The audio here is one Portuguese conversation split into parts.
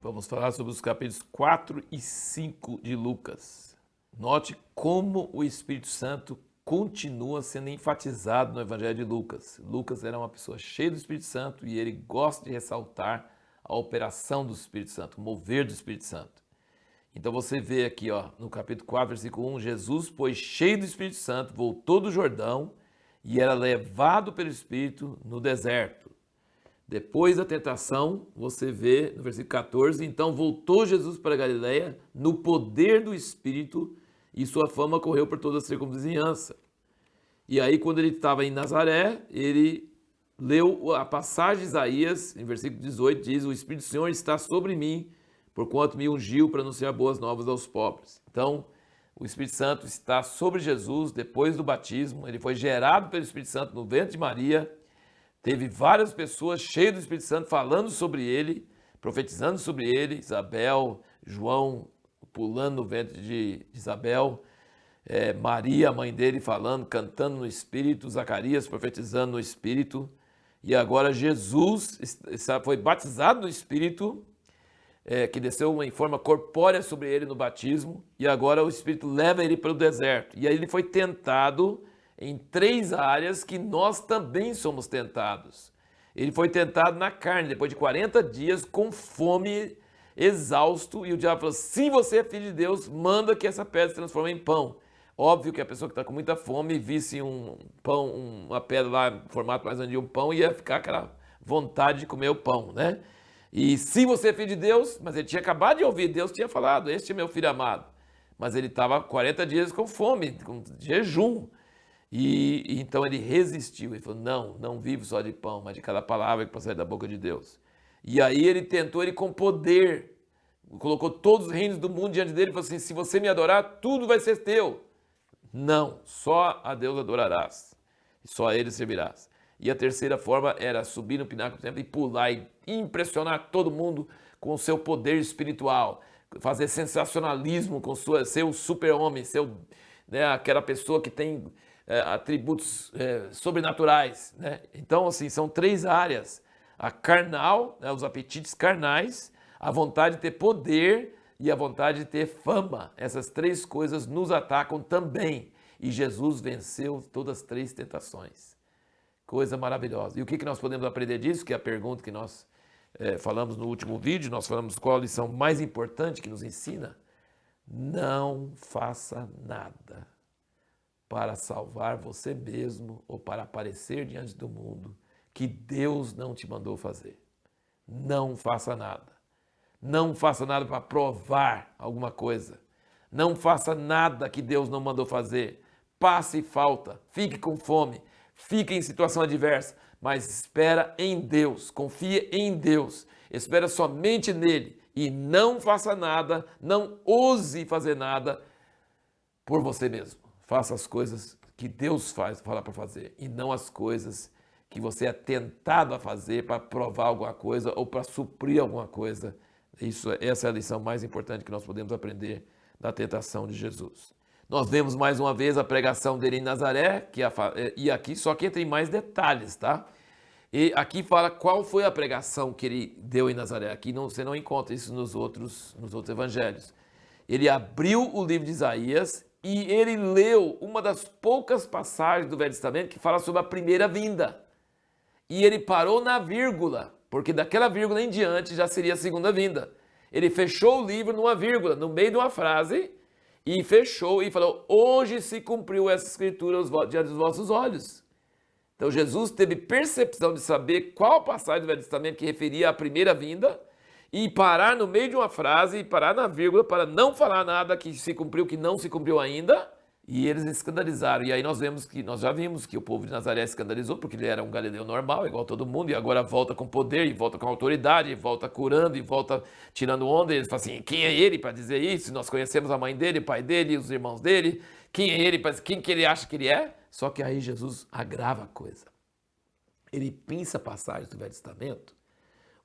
Vamos falar sobre os capítulos 4 e 5 de Lucas. Note como o Espírito Santo continua sendo enfatizado no Evangelho de Lucas. Lucas era uma pessoa cheia do Espírito Santo e ele gosta de ressaltar a operação do Espírito Santo, o mover do Espírito Santo. Então você vê aqui, no capítulo 4, versículo 1, Jesus, pois cheio do Espírito Santo, voltou do Jordão e era levado pelo Espírito no deserto. Depois da tentação, você vê no versículo 14, então voltou Jesus para a Galiléia no poder do Espírito e sua fama correu por toda a circunvizinhança. E aí, quando ele estava em Nazaré, ele leu a passagem de Isaías, em versículo 18, diz: o Espírito do Senhor está sobre mim, porquanto me ungiu para anunciar boas novas aos pobres. Então, o Espírito Santo está sobre Jesus depois do batismo, ele foi gerado pelo Espírito Santo no ventre de Maria. Teve várias pessoas cheias do Espírito Santo falando sobre ele, profetizando sobre ele, Isabel, João pulando no ventre de Isabel, Maria, a mãe dele, falando, cantando no Espírito, Zacarias profetizando no Espírito, e agora Jesus foi batizado no Espírito, que desceu em forma corpórea sobre ele no batismo, e agora o Espírito leva ele para o deserto, e aí ele foi tentado em três áreas que nós também somos tentados. Ele foi tentado na carne, depois de 40 dias, com fome, exausto, e o diabo falou: se você é filho de Deus, manda que essa pedra se transforme em pão. Óbvio que a pessoa que está com muita fome visse um pão, uma pedra lá, formato mais ou menos de um pão, ia ficar aquela vontade de comer o pão, né? E se você é filho de Deus, mas ele tinha acabado de ouvir, Deus tinha falado: este é meu filho amado. Mas ele estava 40 dias com fome, com jejum. E então ele resistiu, ele falou: não vivo só de pão, mas de cada palavra que procede da boca de Deus. E aí ele tentou, ele com poder, colocou todos os reinos do mundo diante dele e falou assim: se você me adorar, tudo vai ser teu. Não, só a Deus adorarás, e só a ele servirás. E a terceira forma era subir no pináculo do templo e pular e impressionar todo mundo com o seu poder espiritual, fazer sensacionalismo com ser o super-homem, aquela pessoa que tem atributos sobrenaturais, né? Então, assim, são três áreas: a carnal, né, os apetites carnais, a vontade de ter poder e a vontade de ter fama. Essas três coisas nos atacam também, e Jesus venceu todas as três tentações. Coisa maravilhosa. E o que nós podemos aprender disso? Que é a pergunta que nós falamos no último vídeo. Nós falamos qual a lição mais importante que nos ensina: não faça nada para salvar você mesmo ou para aparecer diante do mundo que Deus não te mandou fazer. Não faça nada. Não faça nada para provar alguma coisa. Não faça nada que Deus não mandou fazer. Passe falta, fique com fome, fique em situação adversa, mas espera em Deus, confia em Deus, espera somente nele e não faça nada, não ouse fazer nada por você mesmo. Faça as coisas que Deus fala para fazer e não as coisas que você é tentado a fazer para provar alguma coisa ou para suprir alguma coisa. Essa é a lição mais importante que nós podemos aprender da tentação de Jesus. Nós vemos mais uma vez a pregação dele em Nazaré, e aqui só que entra em mais detalhes, tá? E aqui fala qual foi a pregação que ele deu em Nazaré. Aqui você não encontra isso nos outros evangelhos. Ele abriu o livro de Isaías e ele leu uma das poucas passagens do Velho Testamento que fala sobre a primeira vinda. E ele parou na vírgula, porque daquela vírgula em diante já seria a segunda vinda. Ele fechou o livro numa vírgula, no meio de uma frase, e fechou e falou: hoje se cumpriu essa escritura diante dos vossos olhos. Então Jesus teve percepção de saber qual passagem do Velho Testamento que referia à primeira vinda, e parar no meio de uma frase, e parar na vírgula para não falar nada que se cumpriu, que não se cumpriu ainda, e eles escandalizaram. E aí nós já vimos que o povo de Nazaré escandalizou, porque ele era um galileu normal, igual todo mundo, e agora volta com poder, e volta com autoridade, e volta curando, e volta tirando onda. E eles falam assim: quem é ele para dizer isso? Nós conhecemos a mãe dele, o pai dele, os irmãos dele. Quem é ele? Quem que ele acha que ele é? Só que aí Jesus agrava a coisa. Ele pinça passagens do Velho Testamento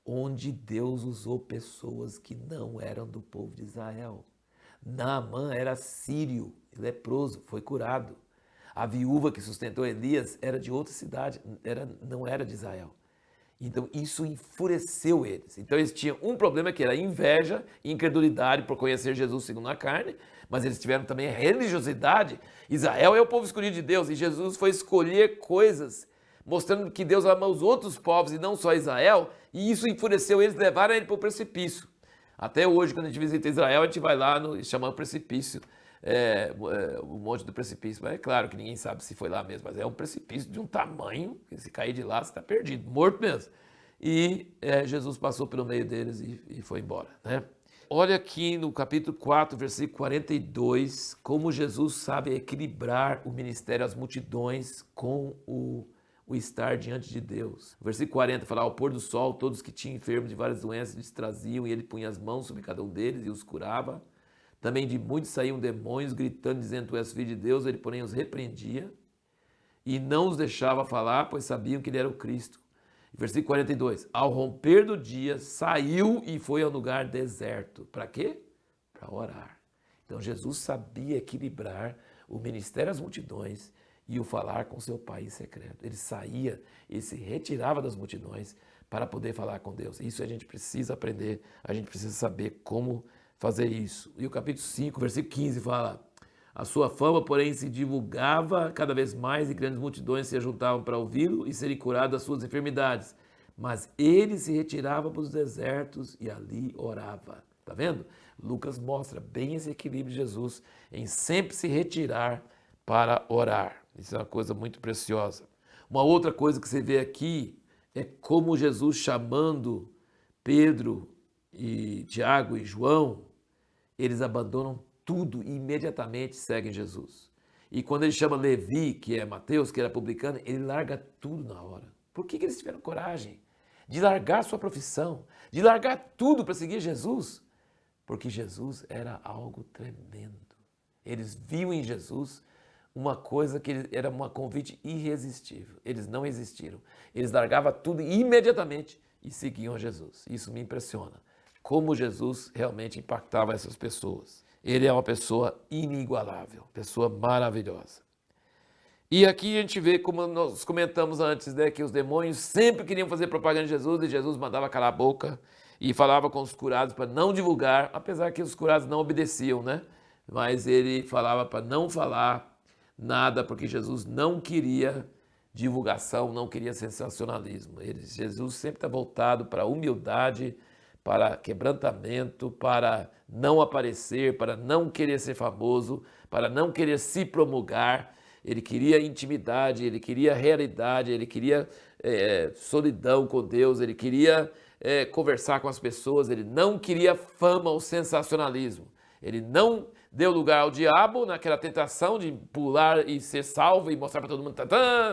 onde Deus usou pessoas que não eram do povo de Israel. Naamã era sírio, leproso, foi curado. A viúva que sustentou Elias era de outra cidade, não era de Israel. Então isso enfureceu eles. Então eles tinham um problema que era inveja e incredulidade por conhecer Jesus segundo a carne, mas eles tiveram também a religiosidade. Israel é o povo escolhido de Deus e Jesus foi escolher coisas mostrando que Deus ama os outros povos e não só Israel, e isso enfureceu eles, levaram ele para o precipício. Até hoje, quando a gente visita Israel, a gente vai lá e chama o precipício, o monte do precipício. Mas é claro que ninguém sabe se foi lá mesmo, mas é um precipício de um tamanho que se cair de lá, você está perdido, morto mesmo. E Jesus passou pelo meio deles e foi embora, né? Olha aqui no capítulo 4, versículo 42, como Jesus sabe equilibrar o ministério às multidões com o estar diante de Deus. O versículo 40 fala, ao pôr do sol, todos que tinham enfermos de várias doenças lhes traziam, e ele punha as mãos sobre cada um deles e os curava. Também de muitos saíam demônios, gritando, dizendo, tu és filho de Deus, ele porém os repreendia e não os deixava falar, pois sabiam que ele era o Cristo. Versículo 42, ao romper do dia, saiu e foi ao lugar deserto. Para quê? Para orar. Então Jesus sabia equilibrar o ministério às multidões e o falar com seu Pai em secreto. Ele saía, ele se retirava das multidões para poder falar com Deus. Isso a gente precisa aprender, a gente precisa saber como fazer isso. E o capítulo 5, versículo 15 fala, a sua fama, porém, se divulgava cada vez mais e grandes multidões se juntavam para ouvi-lo e serem curados das suas enfermidades. Mas ele se retirava para os desertos e ali orava. Tá vendo? Lucas mostra bem esse equilíbrio de Jesus em sempre se retirar para orar. Isso é uma coisa muito preciosa. Uma outra coisa que você vê aqui é como Jesus chamando Pedro e Tiago e João, eles abandonam tudo e imediatamente seguem Jesus. E quando ele chama Levi, que é Mateus, que era publicano, ele larga tudo na hora. Por que eles tiveram coragem de largar sua profissão, de largar tudo para seguir Jesus? Porque Jesus era algo tremendo. Eles viam em Jesus uma coisa que era um convite irresistível. Eles não existiram. Eles largavam tudo imediatamente e seguiam Jesus. Isso me impressiona. Como Jesus realmente impactava essas pessoas. Ele é uma pessoa inigualável, pessoa maravilhosa. E aqui a gente vê, como nós comentamos antes, né, que os demônios sempre queriam fazer propaganda de Jesus e Jesus mandava calar a boca e falava com os curados para não divulgar, apesar que os curados não obedeciam, né? Mas ele falava para não falar nada, porque Jesus não queria divulgação, não queria sensacionalismo. Jesus sempre está voltado para a humildade, para quebrantamento, para não aparecer, para não querer ser famoso, para não querer se promulgar. Ele queria intimidade, ele queria realidade, ele queria solidão com Deus, ele queria conversar com as pessoas, ele não queria fama ou sensacionalismo. Ele não deu lugar ao diabo naquela tentação de pular e ser salvo e mostrar para todo mundo,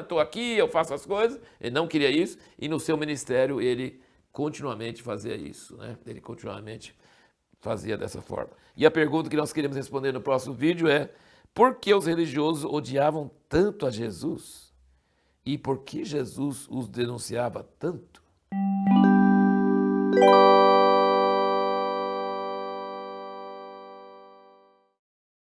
estou aqui, eu faço as coisas. Ele não queria isso e no seu ministério ele continuamente fazia isso, né? Ele continuamente fazia dessa forma. E a pergunta que nós queremos responder no próximo vídeo é: por que os religiosos odiavam tanto a Jesus? E por que Jesus os denunciava tanto?